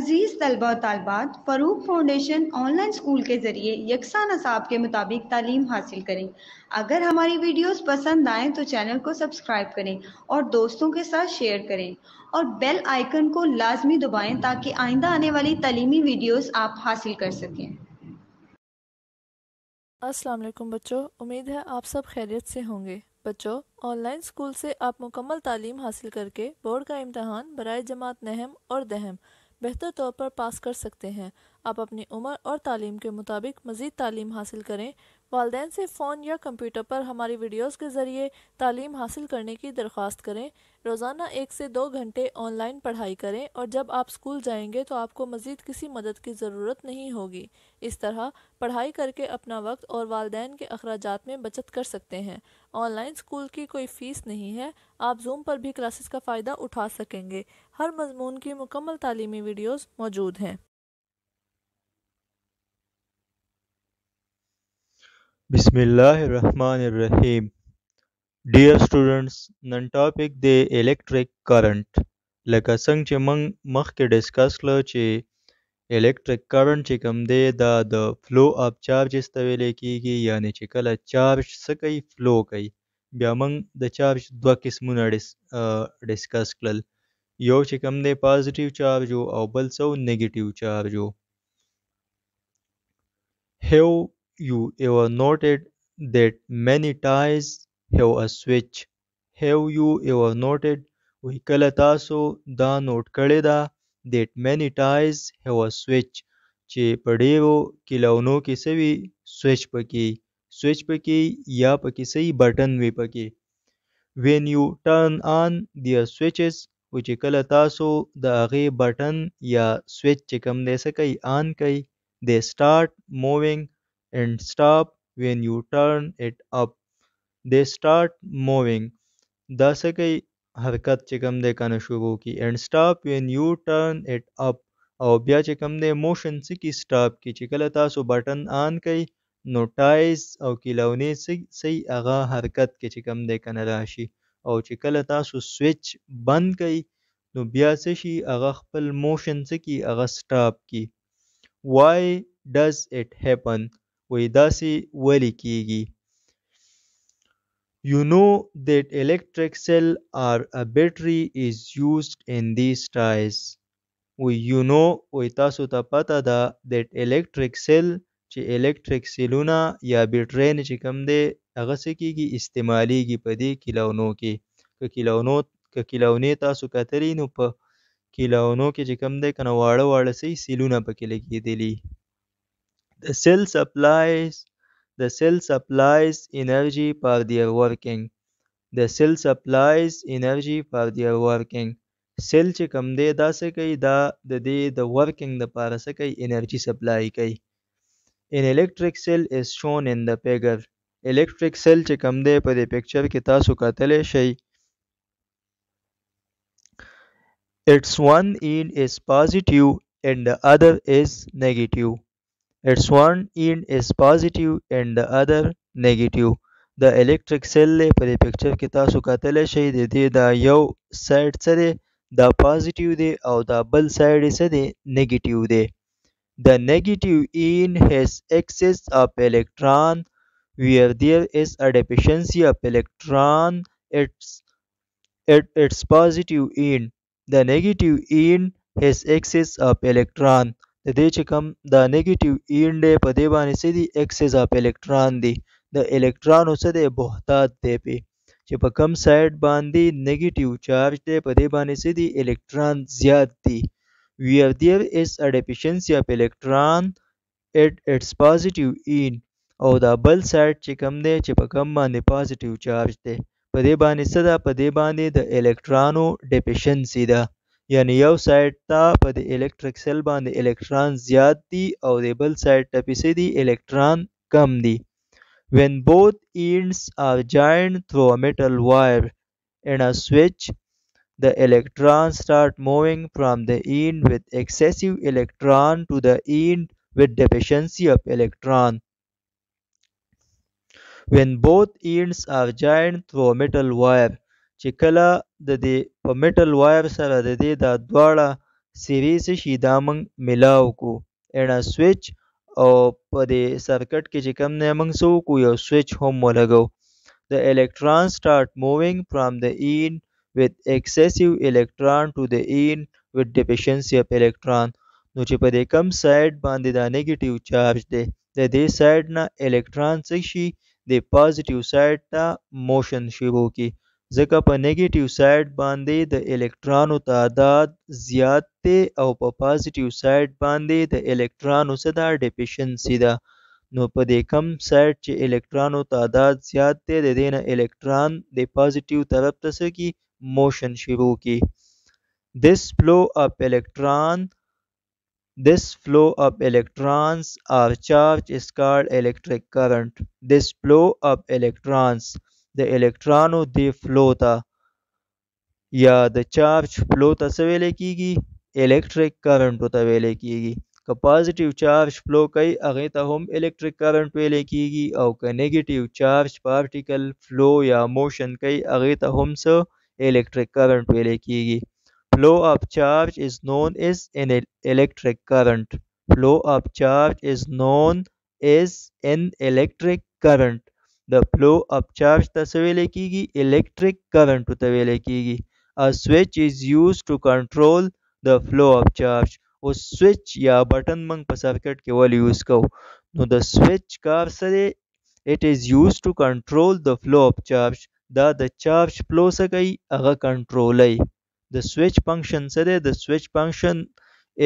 عزیز طلبہ و طالبات، فروق فاؤنڈیشن آن لائن اسکول کے ذریعے یکساں نصاب کے مطابق تعلیم حاصل کریں۔ اگر ہماری ویڈیوز پسند آئیں تو چینل کو سبسکرائب کریں اور دوستوں کے ساتھ شیئر کریں اور بیل آئیکن کو لازمی دبائیں تاکہ آئندہ آنے والی تعلیمی ویڈیوز آپ حاصل کر سکیں۔ السلام علیکم بچوں، امید ہے آپ سب خیریت سے ہوں گے۔ بچوں، آن لائن اسکول سے آپ مکمل تعلیم حاصل کر کے بورڈ کا امتحان برائے جماعت نہم اور دہم بہتر طور پر پاس کر سکتے ہیں۔ آپ اپنی عمر اور تعلیم کے مطابق مزید تعلیم حاصل کریں۔ والدین سے فون یا کمپیوٹر پر ہماری ویڈیوز کے ذریعے تعلیم حاصل کرنے کی درخواست کریں۔ روزانہ 1 سے 2 گھنٹے آن لائن پڑھائی کریں اور جب آپ اسکول جائیں گے تو آپ کو مزید کسی مدد کی ضرورت نہیں ہوگی۔ اس طرح پڑھائی کر کے اپنا وقت اور والدین کے اخراجات میں بچت کر سکتے ہیں۔ آن لائن اسکول کی کوئی فیس نہیں ہے۔ آپ زوم پر بھی کلاسز کا فائدہ اٹھا سکیں گے۔ ہر مضمون کی مکمل تعلیمی ویڈیوز موجود ہیں۔ بسم الله الرحمن الرحیم. Dear students, نن ټاپک دی electric current. لکه څنګه چې موږ مخکې ډسکس کړه چې electric current چې کوم دی دا د flow of charges ته ویل کیږي، یعنی چې کله چارج څه کوي فلو کوي. بیا موږ د چارج دوه قسمونه ډسکس کړل، یو چې کوم دی پازیټیو چارج او بل څه نیگیټیو چارج. Have you ever noted that many ties have a switch? Have you ever noted وی کله تاسو دا نوٹ کړی ده that many ties have a switch چې په ډیرو کیلونو کې سوي سویچ پکې یا پکې سوي بټن وي پکې. When you turn on their switches و چې کله تاسو د هغې بټن یا سویچ چې کوم دی څه کوي آن کوي، they start moving and stop when you turn it up. They start moving دا څه کوي حرکت چې کوم دی کنه شروع کی and stop when you turn it up او بیا چې کوم دی موشن څه کی سٹاپ کی چې کله تاسو بټن آن کوي نو ټایز او کیلونې څه هغه حرکت کې چې کوم دی کنه راشي، او چې کله تاسو سویچ بند کوي نو بیا څه شي هغه خپل موشن څه کی هغه سٹاپ کی. Why does it happen؟ وی داسې ولی کیږي. You know that electric cell or a battery is used in these ties. You know وی تاسو ته پته ده that electric cell چې electric سیلونه یا بیټرین چې کوم دی هغه څه کیږي استعمالیږي په دې کیلونو کې. که کیلونې تاسو کتلی نو په کیلونو کې چې کوم دی کنه واړه سیلونه پکې لګېدلي. The cell supplies energy for their working. The cell supplies energy for their working. Cell چې کوم دی دا څه کوي دا د دې د ورکینګ د پاره څه کوي انرژي سپلای کوي. An electric cell is shown in the figure. Electric cell چې کوم دی په دې پکچر کې تاسو کتلی شئ. Its one end is positive and the other is negative. Its one end is positive and the other negative. د electric cell په دې پکچر کې تاسو کتلی شئ د دې دا یو سایډ څه دی دا پازیټیو دی او دا بل سایډ څه دی نیگیټیو دی. The negative end has excess of electron where there is a deficiency of electron at its positive end. The negative end has excess of electron. د دې چې کوم دا نیگیټیو اینډ دی په دې باندې څه دی ایکسس اف الکترون دی، د الکترونو څه دی بهتات دی پې چې په کم سایډ باندې نیگیټیو چارج دی په دې باندې څه دی الکترون زیات دی. Where there is a deficiency of electron at its positive end او دا بل سایډ چې کوم دی چې په کم باندې پازیټیو چارج دی په دې باندې څه ده په دې باندې د الکترونو ډیفیشنسي ده، یعنی یو سایډ ته په د الیکټریک سیل باندې الکترون زیات دي او د بل سایډ ته پسې دي الکترون کم دي. When both ends are joined through a metal wire and a switch, the electrons start moving from the end with excessive electron to the end with deficiency of electron. When both ends are joined through a metal wire چې کله د دې په میټل وایر سره د دې دا دواړه سیریز شي دا موږ ملاو کو in a switch او په دې سرکټ کې چې کوم نه موږ څه وکړو یو سویچ هم ولګو. The electrons start moving from the end with excessive electron to the end with deficiency of electron. نو چې په دې کم سایډ باندې دا نیگیټیو چارج دی د دې سایډ نه الکترون څه شي د پازیټیو سایډ ته موشن شروع کی ځکه په نیگیټیو سایډ باندې د الکترونو تعداد زیات دی او په پازیټیو سایډ باندې د الکترونو څه ده ډیفیشنسي ده. نو په دې کم سایډ چې الکترونو تعداد زیات دی د دې نه الکترون د پازیټیو طرف ته څه کی موشن شروع کی. This flow of electrons or charge is called electric current. This flow of electrons د الکترونو د فلو ته یا د چارج فلو ته څه ویل کیږي الیکټریک کرنٹ ته ویل کیږي. که پازیټیو چارج فلو کوي هغه ته هم الیکټریک کرنٹ ویل کیږي او که نیگیټیو چارج پارټیکل فلو یا موشن کوي هغه ته هم څه الیکټریک کرنٹ ویل کیږي. Flow of charge is known as an electric current. Flow of charge is known as an electric current. The flow of charge ته څه ویل کیږي electric current ته ویل کیږي. A switch is used to control the flow of charge. او switch یا بٹن موږ په سرکټ کې ول یوز کوو نو د switch کار څه دی it is used to control the flow of charge. دا د چارج فلو څه کوي هغه کنټرولوي. The switch function څه دی the switch function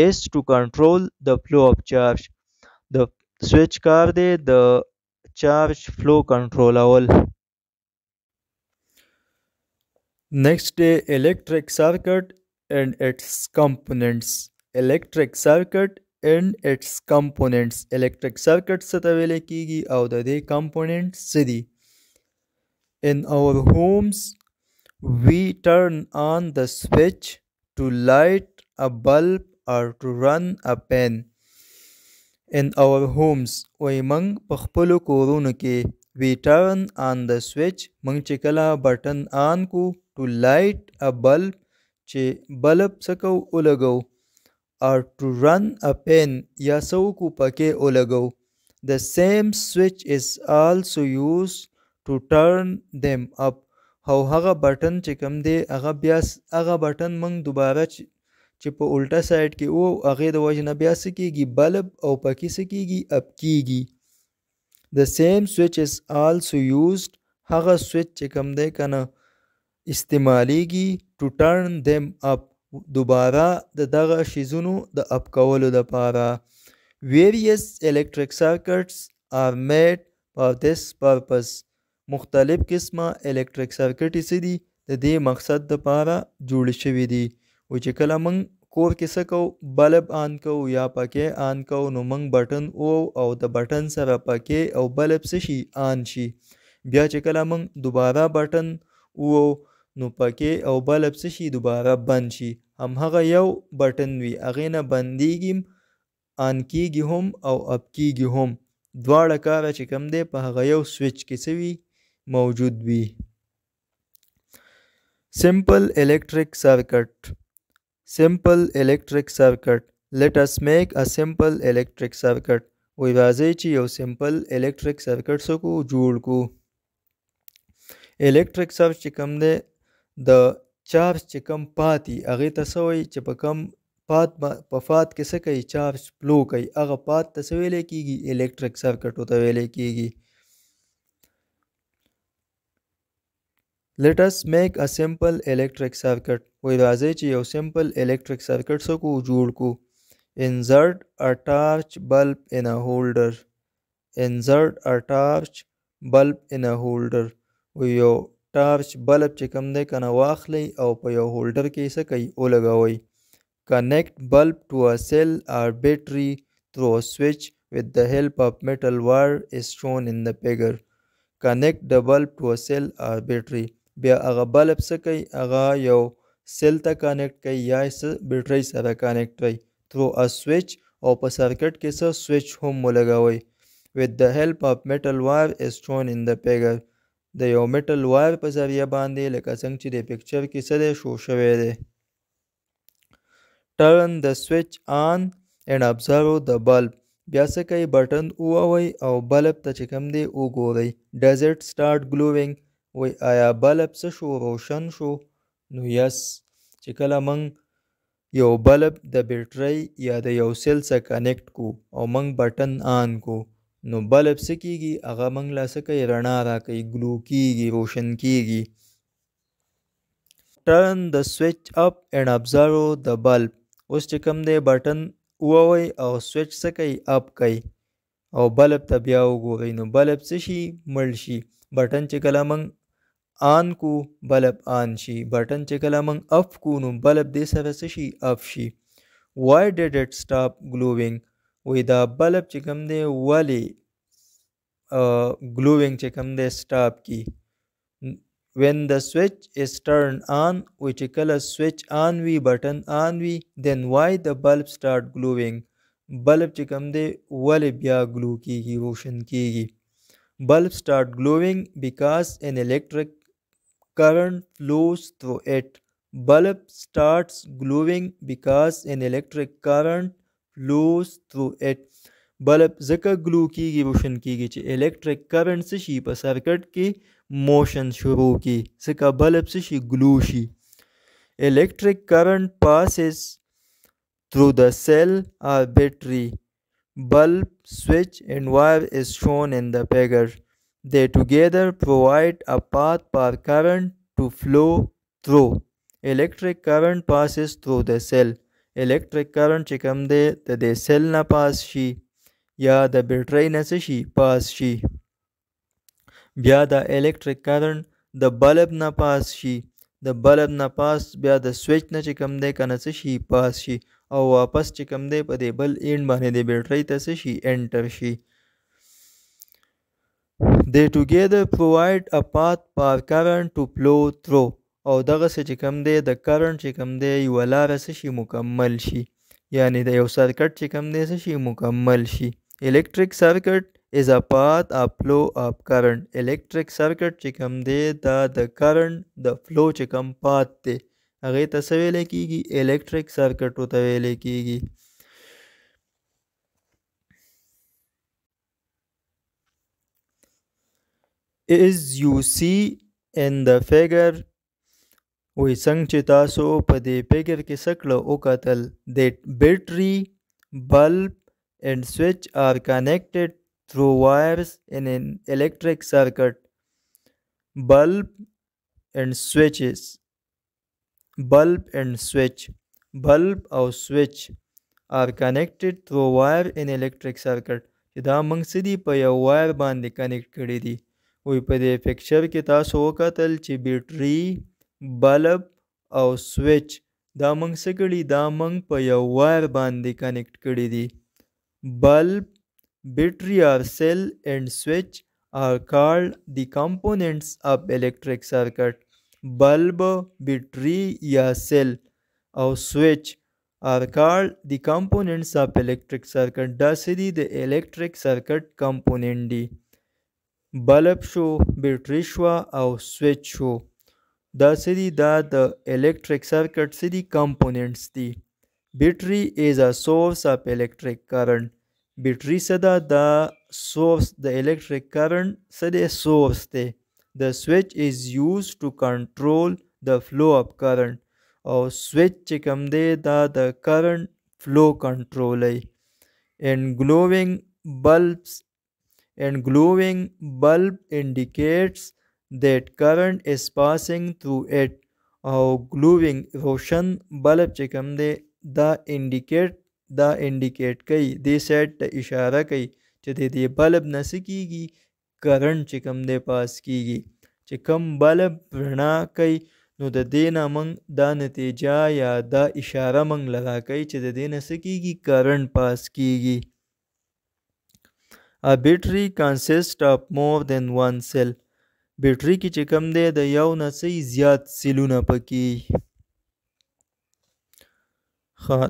is to control the flow of charge. The switch کار دی د charge flow کنټرولول. Next day electric circuit and its components. Electric circuit and its components. Electric circuit څه ته ویل کیږي او د دې components څه دي. In our homes we turn on the switch to light a bulb or to run a fan. In our homes وای موږ په خپلو کورونو کې we turn on the switch موږ چې کله بټن آن کو to light a bulb چې بلب څه کو ولګو or to run a fan یا څه وکړو پکې ولګو. The same switch is also used to turn them up. او هغه بټن چې کوم دی هغه بیا هغه بټن موږ دوباره چې په الټه سایډ کې او هغې د وجې نه بیا څه کېږي بلب او پکې څه کېږي اپ کېږي. The same switch is also used هغه سویچ چې کوم دی که نه استعمالیږي to turn them up دوباره د دغه شیزونو د اپ کولو دپاره. Various electric circuits are made for this purpose. مختلف قسمه الکتریک سرکټ څه دي د دې مقصد دپاره جوړ شوي دي. و چې کله موږ کور کې څه کوو بلب آن کوو یا پکې آن کوو نو موږ بټن او د بټن سره پکې او بلب څه شي آن شي. بیا چې کله موږ دوباره بټن نو پکې او بلب څه شي دوباره بند شي. همهغه یو بټن وي هغې نه بندیږي آن کیږي هم او اپ کیږي هم. دواړه کاره چې کوم دی په هغه یو سویچ کې څه وي موجود وي. Simple electric circuit. Simple electric circuit. Let us make a simple electric circuit. وی راځئ چې یو simple electric circuit څه کو جوړ کو. electric surge چې کوم دی د چارج چې کوم پاتې هغې ته څه وایي چې په کوم پات کې څه کوي چارج فلو کوي هغه پات ته څه ویلی کېږي electric circuit ته ویلی کېږي. Let us make a simple electric circuit. وی راځئ چې یو simple electric circuit څه کو جوړ کو. Insert a torch bulb in a holder. Insert a torch bulb in a holder. وی یو ټارچ بلب چې کوم دی کنه واخلی او په یو هولډر کې څه کوي ولګوئ. Connect bulb to a cell or battery through a switch with the help of metal wire is shown in the figure. Connect the bulb to a cell or battery. بیا هغه بلب څه کوي هغه یو سیل ته کنیکټ کوي یا بیټرۍ سره کنیکټ کوي through a switch او په سرکټ کې څه سویچ هم ولګوئ. With the help of metal wire is shown in the figure. د یو میټل وایر په ذریعه باندې لکه څنګه چې د پکچر کې څه دی شو شوی دی. turn the switch on and observe the bulb. بیا څه کوي بټن ووهئ او بلب ته چې کوم دی وګورئ. does it start glowing؟ وای آیا بلب څه شو روشن شو؟ نو یس. چې کله موږ یو بلب د بیټرۍ یا د یو سیل څخه کنیکټ کو او موږ بټن آن کو نو بلب څه کیږي هغه موږ له څه کوي رڼا راکوي ګلو کیږي روشن کیږي. turn the switch up and observe the bulb. اوس چې کوم دی بټن ووهئ او سویچ څه کوي اپ کوي او بلب ته بیا وګورئ نو بلب څه شي مړ شي. بټن چې کله موږ آن کو بلب آن شي. بټن چې کله موږ اف کو نو بلب دې سره څه شي اف شي. why did it stop glowing؟ وی دا بلب چې کوم دی ولې glowing چې کوم دی سټاپ کی. when the switch is turned on وی چې کله سویچ آن وي بټن آن وي then why the bulb start glowing؟ بلب چې کوم دی ولې بیا ګلو کیږي روشن کیږي. bulb start glowing because an electric current flows through it. bulb starts glowing because an electric current flows through it. بلب ځکه ګلو کیږي روشن کیږي چې electric current څه شي په سرکټ کې موشن شروع کی ځکه بلب څه شي ګلو شي. electric current passes through the cell or battery. bulb, switch and wire is shown in the figure. They together provide a path for current to flow through. electric current passes through the cell. electric current چې کوم دی د سیل نه پاس شي یا د بیټرۍ نه څه شي پاس شي. بیا د electric current د بلب نه پاس شي. د بلب نه پاس بیا د سویچ نه چې کوم دی کنه څه شي پاس شي او واپس چې کوم دی په دې بل اینډ باندې د بیټرۍ ته څه شي انټر شي. they together provide a path for current to flow through. او دغه څه چې کوم دی د کرنٹ چې کوم دی یوه لاره څه شي مکمل شي یعنی د یو سرکټ چې کوم دی څه شي مکمل شي. electric circuit is a path of flow of current. electric circuit چې کوم دی دا د کرنٹ د فلو چې کوم پات دی هغې ته څه ویلی کېږي electric circuit ورته ویلی کېږي. as you see in the figure وی څنګه چې تاسو په دې فګر کې څه کړه وکتل that battery, bulb and switch are connected through wires in an electric circuit. bulb and switch bulb او switch are connected through wire in electric circuit. چې دا موږ څه دي په یو وایر باندې کنیکټ کړي دي. وی په دې پکچر کې تاسو وکتل چې بیټري بلب او سویچ دا موږ څه کړي دا موږ په یو وایر باندې کنیکټ کړي دي. bulb, battery or cell and switch are called the components of electric circuit. bulb, battery یا cell او switch are called the components of electric circuit. دا څه دي د electric circuit component دي. bulb شو بیټري شوه او سویچ شو دا څه دي دا د electric circuit څه دي components دي. battery is a source of electric current. بیټري څه ده دا source د electric current څه دی source دی. the switch is used to control the flow of current. او switch چې کوم دی دا د current flow control and glowing bulb indicates that current is passing through it. او glowing روشن بلب چې کوم دی دا انډیکیټ کوي دې سایډ ته اشاره کوي چې د دې بلب نه څه کیږي کرنٹ چې کوم دی پاس کیږي. چې کوم بلب رڼا کوي نو د دې نه موږ دا نتیجه یا دا اشاره موږ لرا کوي چې د دې نه څه کیږي کرنٹ پاس کیږي. A battery consists of more than one cell. بیټري کې چې کوم دی د یو نه څه زیات سیلونه پکې.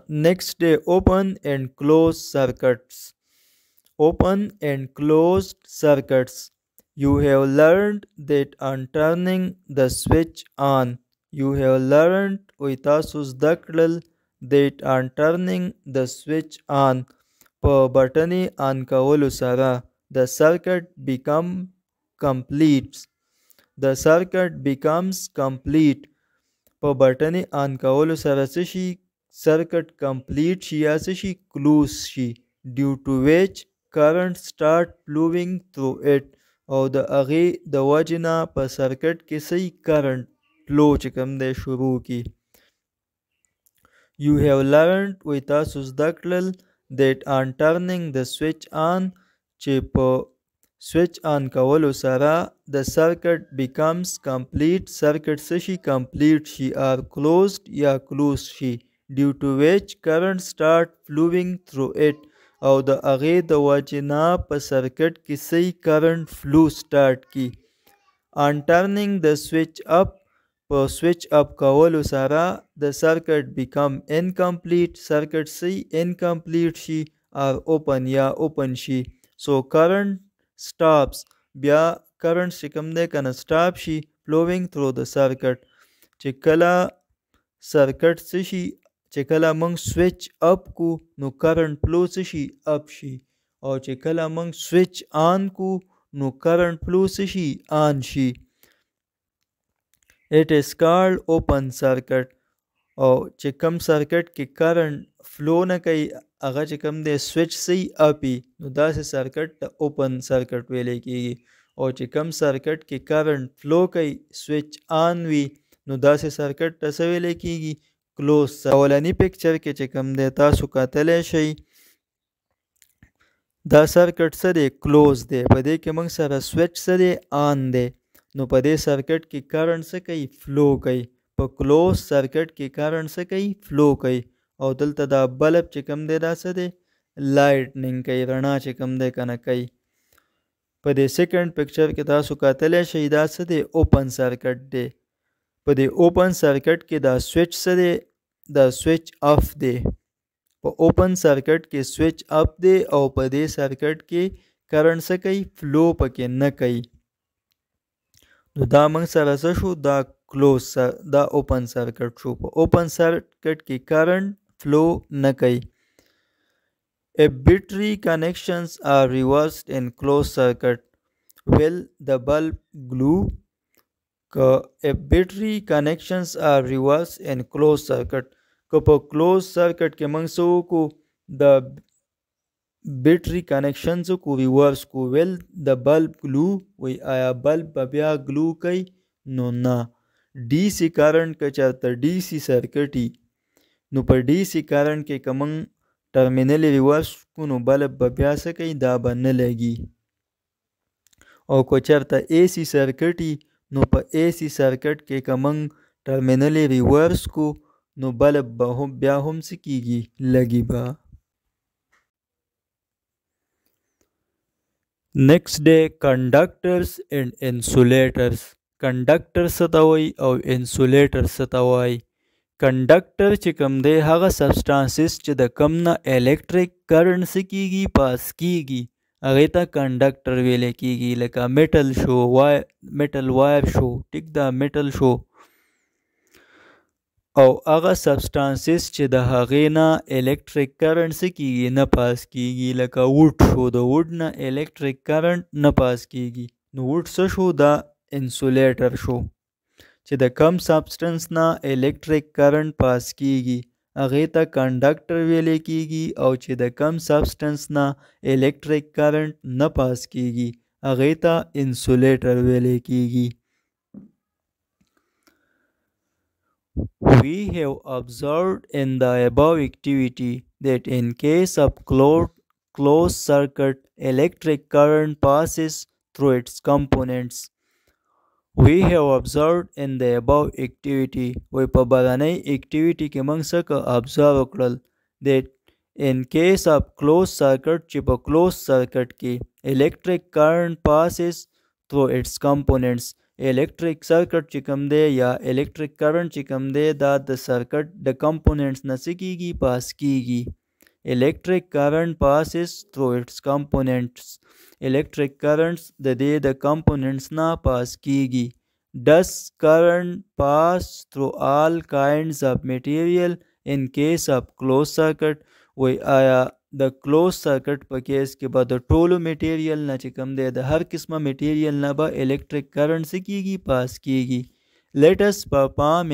next day open and close circuits. open and closed circuits. You have learned that on turning the switch on. You have learned وی تاسو زده کړل that on turning the switch on په بټنې آن کولو سره the circuit completes the circuit becomes complete په بټنې آن کولو سره څه شي circuit complete شي یا څه شي close شي due to which current start flowing through it او د هغې د وجې نه په سرکټ کې صحیح کرنٹ فلو چې کوم دی شروع کی You have learned وی تاسو زده کړل that on turning the switch on چې په switch on کولو سره the circuit becomes complete circuit څه شي complete شي or closed یا closed شي due to which current start flowing through it او د هغې د وجې نه په سرکټ کې صحیح کرنٹ فلو سٹارټ کی on turning the switch up په switch up کولو سره the circuit become incomplete circuit صحیح incomplete شي or open یا open شي so current stops بیا current چې کوم دی کنه stop شي flowing through the circuit چې کله سرکټ څه شي چې کله موږ سویچ اپ کو نو کرنٹ فلو څه شي اپ شي او چې کله موږ سویچ آن کو نو کرنٹ فلو څه شي آن شي it is called open circuit او چې کم سرکټ کې کرنٹ فلو نه کوي هغه چې کم دی سویچ صحیح اپي نو داسې سرکټ ته اوپن سرکټ ویلی کېږي او چې کم سرکټ کې کرنٹ فلو کوي سویچ آن وي نو داسې سرکټ ته څه ویلی کېږي کلوز اولنی پکچر کې چې کوم دی تاسو کتلی شئ دا سرکټ څه دی کلوز دی په دې کې موږ سره سویچ څه دی آن دی نو په دې سرکټ کې کرنٹ څه کوي فلو کوي په کلوز سرکټ کې کرنٹ څه کوي فلو کوي او دلته دا بلب چې کوم دی دا څه دی لایټنینګ کوي رڼا چې کوم دی کنه کوي په دې سیکنډ پکچر کې تاسو کتلی شئ دا څه دی اوپن سرکټ دی په دې اوپن سرکټ کې دا سویچ څه دی دا سویچ اف دی په اوپن سرکټ کې سویچ اپ دی او په دې سرکټ کې کرنٹ څه کوي فلو پکې نه کوي نو دا موږ سره څه شو دا کلوز دا اوپن سرکټ شو په اوپن سرکټ کې کرنٹ فلو نه کوي If battery connections are reversed in closed circuit will the bulb glow if battery connections are reversed in closed circuit که په closed circuit کې موږ څه وکړو د بیټري کنیکشنز کو ریورس کو ویل د بلب گلو وی آیا بلب به بیا گلو کوي نو نه ډي سي کرنٹ که چېرته ډي سي سرکټي نو په ډي سي کرنٹ کې که موږ ټرمینل ریورس کو نو بلب به بیا څه کوي دا به نه لګي او که چېرته اے سي سرکټي نو په اے سي سرکټ کې که موږ ټرمینل ریورس کو نو بلب به بیا هم څه کېږي لګي به Next day conductors and insulators conductor څه ته وایي او insulator څه ته وایي کنډکټر چې کوم دی هغه سبسټانسز چې د کم نه الیکټریک کرنٹ څه کېږي پاس کېږي هغې ته کنډکټر ویلی کېږي لکه میټل شو میټل وایر شو ټیک دا میټل شو او هغه سبسټانسز چې د هغې نه الیکټریک کرنٹ څه کېږي نه پاس کېږي لکه ووډ شو د ووډ نه الیکټریک کرنٹ نه پاس کېږي نو ووډ څه شو دا انسولیټر شو چې د کم سبسټنس نه الیکټریک کرنٹ پاس کېږي هغې ته کنډکټر ویلی کېږي او چې د کم سبسټنس نه الیکټریک کرنٹ نه پاس کېږي هغې ته انسولیټر ویلی کېږي We have observed in the above activity that in case of closed circuit, electric current passes through its components. We have observed in the above activity وی په برنۍ activity کې موږ څه که observe وکړل that in case of closed circuit چې په closed circuit کې electric current passes through its components electric circuit چې کوم دی یا electric current چې کوم دی دا د circuit د components نه څه کېږي پاس کېږي electric current passes through its components electric currents د دې د components نه پاس کېږي does current pass through all kinds of material in case of closed circuit وی آیا د کلوز سرکټ په کیس کې به د ټولو میټیریل نه چې کوم دی د هر قسمه میټیریل نه به الیکټریک کرنٹ څه کیږي پاس کیږي. let us perform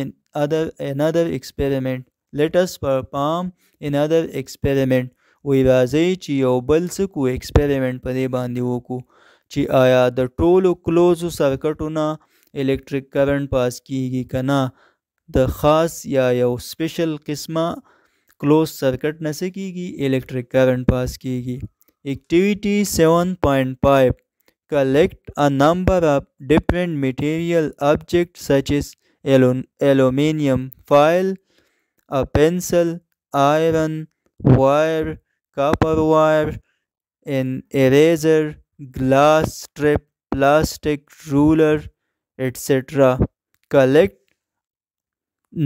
another experiment. let us perform another experiment. وی راځي چې یو بل څه کو ایکسپریمنٹ په دې باندې وکړو چې آیا د ټولو کلوزو سرکټو نه الیکټریک کرنٹ پاس کیږي کنه د خاص یا یو سپیشل قسمه کلوز سرکٹ نہ سکیگی الیکٹرک کرنٹ پاس کیگی. ایکٹیویٹی 7.5 collect a number of different material objects such as aluminum foil, a pencil, iron wire, copper wire, an eraser, glass strip, plastic ruler, etc. collect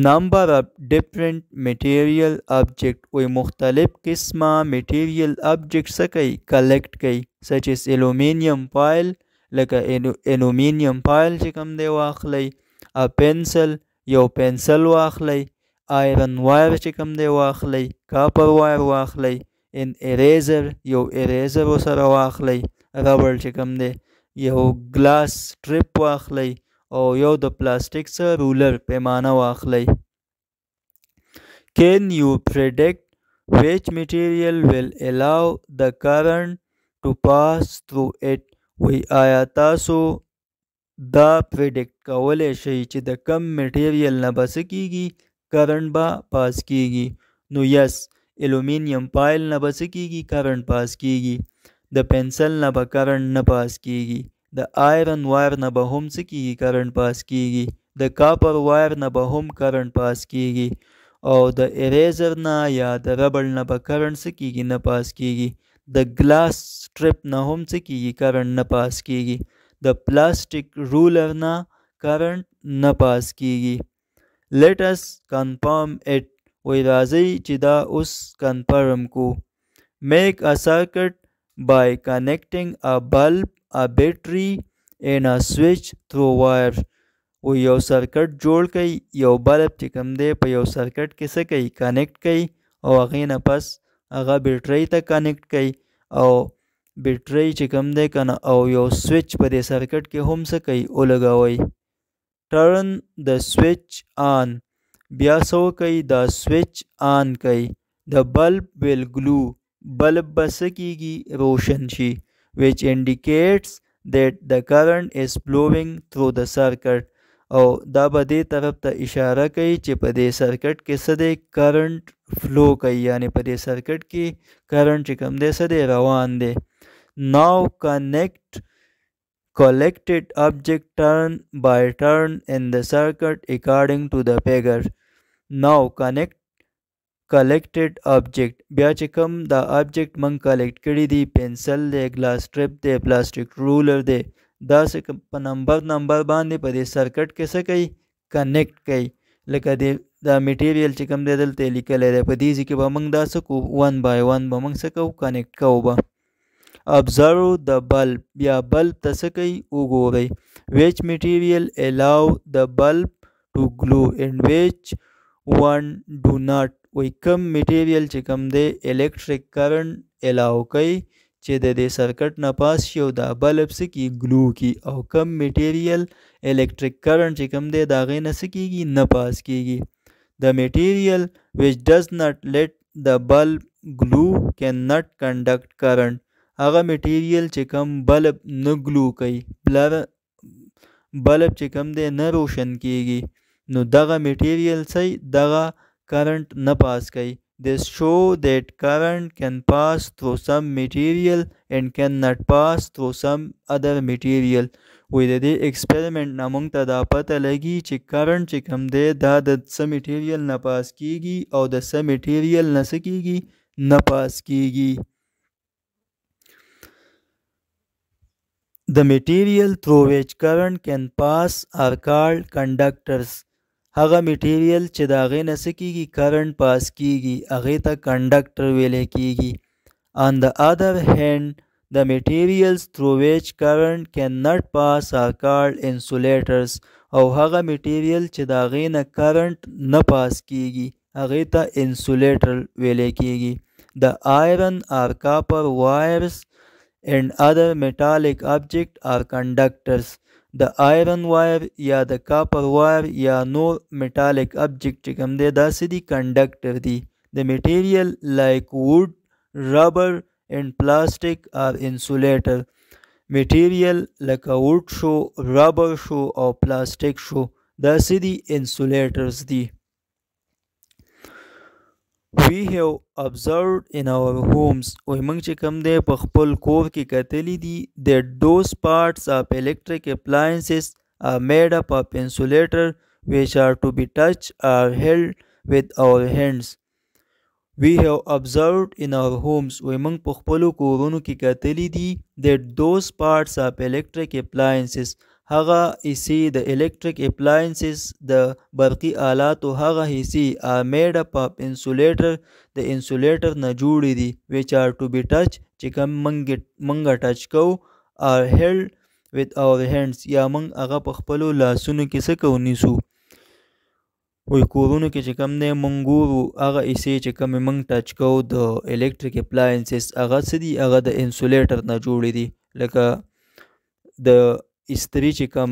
نمبر آف ڈفرنٹ میٹیریل آبجیکٹ وی مختلف قسمہ میٹیریل آبجیکٹ سکی کلیکٹ کئی سچ اس ایلومینیم فائل لکه ایلومینیم فائل چې کوم دی واخلی ا پنسل یو پنسل واخلی آیرن وایر چې کوم دی واخلی کاپر وایر واخلی ان اریزر یو اریزر سره واخلی ربر چې کوم دی یو گلاس سټریپ واخلی او یو د پلاستیک سره رولر پیمانه واخلی. Can you predict which material will allow the current to pass through it? وی آیا تاسو دا پریډکټ کولی شئ چې د کم میټیریل نه به څه کیږي کرنٹ به پاس کیږي؟ نو یس ایلومینیم فایل نه به څه کیږي کرنٹ پاس کیږي. د پنسل نه به کرنٹ نه پاس کیږي. د آیرن وایر نه به هم څه کیږي کرنٹ پاس کیږي. د کاپر وایر نه به هم کرنٹ پاس کیږي او د اریزر نه یا د ربړ نه به کرنٹ څه کیږي نه پاس کیږي. د گلاس سټریپ نه هم څه کیږي کرنٹ نه پاس کیږي. د پلاستیک رولر نه کرنٹ نه پاس کیږي. let us confirm it. وی راځي چې دا اوس کنفرم کو. make a circuit by connecting a bulb, a battery and a switch through wire. و یو سرکټ جوړ کئ یو بلب چې کوم دی په یو سرکټ کې څه کوي کنیکټ کئ او هغې نه پس هغه بیټرۍ ته کنیکټ کئ او بیټرۍ چې کوم دی کنه او یو سویچ په دې سرکټ کې هم څه کوي ولګوئ. turn the switch on. بیا څه وکئ دا سویچ آن کئ. the bulb will glow. بلب به څه کیږي روشن شي which indicates that the current is flowing through the circuit. او دا به دې طرف ته اشاره کوي چې په دې سرکټ کې څه دی کرنٹ فلو کوي یعنی په دې سرکټ کې کرنٹ چې کوم دی څه دی روان دی. now connect collected object turn by turn in the circuit according to the figure. now connect collected object. بیا چې کوم دا آبجیکٹ من کلیکټ کړي دي پنسل دی گلاس سټریپ دی پلاستیک رولر دی دا څه په نمبر باندې په دې سرکټ کې څه کوي کنیکټ کوي. لکه دا میټیریل چې کوم دی دلته لیکلی دی په دې ځای کې به موږ دا څه کوو 1 by 1 به موږ څه کوو کنیکټ کوو به. observe the bulb. بیا بلب ته څه کوي وګورئ. which material allow the bulb to glow and which one do not. وی کم میټیریل چې کم دی الیکټریک کرنٹ الاو کوي چې د دې سرکټ نه پاس شي او دا بلب څه کی ګلو کی او کم میټیریل الیکټریک کرنٹ چې کم دی د هغې نه څه کیږي نه پاس کیږي. the material which does not let the bulb glow cannot conduct current. هغه میټیریل چې کم بلب نه ګلو کوي بلب چې کم دی نه روشن کیږي نو دغه میټیریل څه دغه current نه پاس کوي. this show that current can pass through some material and cannot pass through some other material. وی د دې ایکسپریمنٹ نه موږ ته دا پته لګي چې کرنٹ چې کوم دی دا د څه میټیریل نه پاس کیږي او د څه میټیریل نه څه کیږي نه پاس کیږي. the material through which current can pass are called conductors. هغه میټیریل چې د هغې نه څه کیږي کرنٹ پاس کیږي هغې ته کنډکټر ویلی کیږي. on the other hand the materials through which current cannot pass are called insulators. او هغه میټیریل چې د هغې نه کرنٹ نه پاس کیږي هغې ته انسولیټر ویلی کیږي. The iron or copper wires and other metallic objects are conductors. The iron wire یا د copper wire یا نور metallic object چې کوم دی دا څه دي conductor دي. The material like wood, rubber and plastic are insulator. Material لکه wood شو، rubber شو او plastic شو دا څه دي insulators دي. We have observed in our homes وی موږ چې کوم دی په خپل کور کې کتلی دي that those parts of electric appliances are made up of insulator which are to be touched or held with our hands. We have observed in our homes وی موږ په خپلو کورونو کې کتلی دي that those parts of electric appliances هغه حصې د electric appliances د برقي آلاتو هغه حصې are made up of insulator د insulator نه جوړې دي which are to be touched چې کوم موږ ټچ کوو or held with our hands یا موږ هغه په خپلو لاسونو کې څه کوو نیسو. وی کورونو کې چې کوم دی موږ ګورو هغه حصې چې کومې موږ ټچ کوو د electric appliances هغه څه دي هغه د insulator نه جوړې دي. لکه د استری چې کوم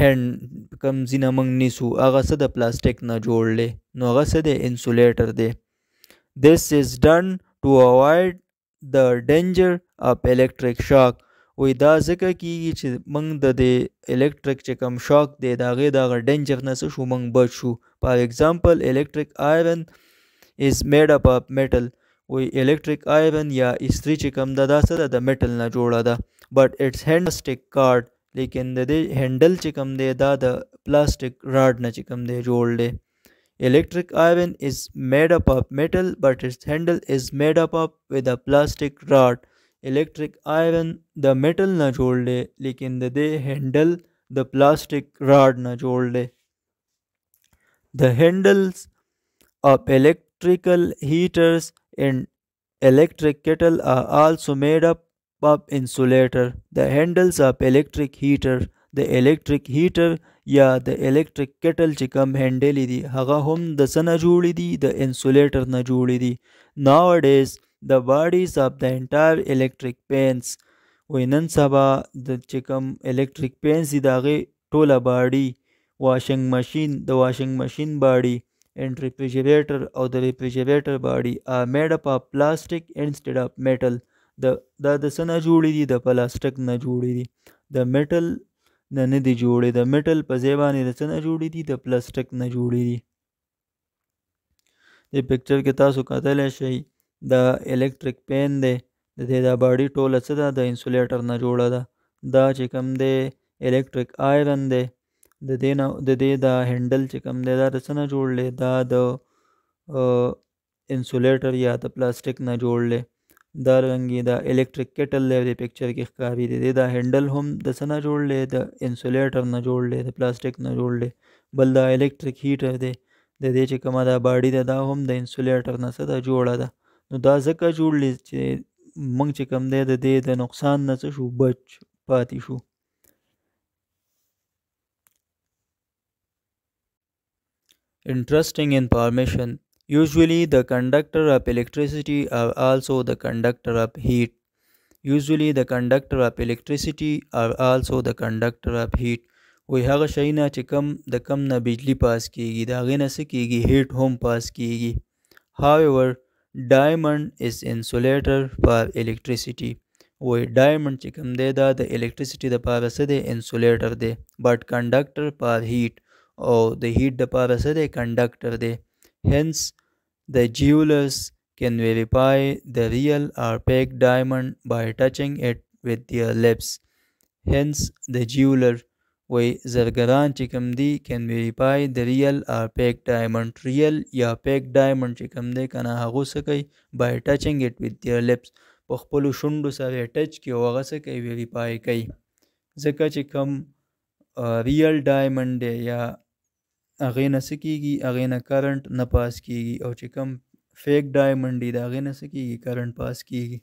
هند کوم ځینه موږ نیسو هغه څه د پلاستیک نه جوړ دی نو هغه څه دی انسولیټر دی. This is done to avoid the danger of electric shock. وی دا ځکه کیږي چې موږ د دې electric چې کوم shock دی د هغې د هغه danger نه څه شو موږ بچ شو. For example electric iron is made up of metal. وی electric iron یا استری چې کوم دا څه ده د metal نه جوړه ده but its hand plastic card لیکن د دې هینډل چې کوم دی دا د پلاستیک راډ نه چې کوم دی جوړ دی. Electric iron is made up of metal but its handle is made up of with a plastic rod. Electric iron د metal نه جوړ دی لیکن د دې هینډل د پلاستیک راډ نه جوړ دی. The handles of electrical heaters and electric kettle are also made up of insulator. The handles of electric heater the electric heater یا د electric kettle چې کوم هینډل دي هغه هم د څه نه جوړې دي د insulator نه جوړې دي. Nowadays the bodies of the entire electric pans وی نن سبا د چې کوم electric pans دي د هغې ټوله باډي washing machine د washing machine باډي and refrigerator او د refrigerator body are made up of plastic instead of metal. دا د څه نه جوړې دي د پلاستیک نه جوړې دي د میټل نه دي جوړې. د میټل په ځای باندې د څه نه جوړې دي د پلاستیک نه جوړې دي. د پکچر کې تاسو کتلی شئ دا الیکټریک پین دی د دې دا باډي ټوله څه ده د انسولیټر نه جوړه ده. دا چې کوم دی الیکټریک آیرن دی د دې دا هینډل چې کوم دی دا د څه نه جوړ دی دا د انسولیټر یا د پلاستیک نه جوړ دی. دا رنګې دا الیکټریک کیټل دی د پکچر کې ښکاري دی دا هینډل هم د څه نه جوړ دی د انسولیټر نه جوړ دی د پلاستیک نه جوړ دی. بل دا الیکټریک هیټر دی د دې چې کومه دا باډي ده دا هم د انسولیټر نه څه ده جوړه ده. نو دا ځکه جوړ دی چې موږ چې کوم دی د دې د نقصان نه څه شو بچ پاتې شو. Interesting information. Usually the conductor of electricity are also the conductor of heat. Usually the conductor of electricity are also the conductor of heat. وی هغه شی نه چې کم د کم نه بجلی پاس کیږي د هغې نه څه کیږي هیټ هم پاس کیږي. However diamond is insulator for electricity. وی diamond چې کم دی دا د electricity دپاره څه دی insulator دی but conductor for heat او د heat دپاره څه دی conductor دی. Hence the jewelers can verify the real or fake diamond by touching it with their lips. Hence the jeweler وی زرګران چې کوم دی can verify the real or fake diamond. real یا fake diamond چې کوم دی که نه هغو څه کوي by touching it with their lips په خپلو شونډو سره یې ټچ کړي او هغه څه کوي verify کوي. ځکه چې کوم real diamond دی یا هغې نه څه کېږي هغې نه کرنټ نه پاس کېږي او چې کوم فیک ډایمنډ دی د هغې نه څه کېږي کرنټ پاس کېږي.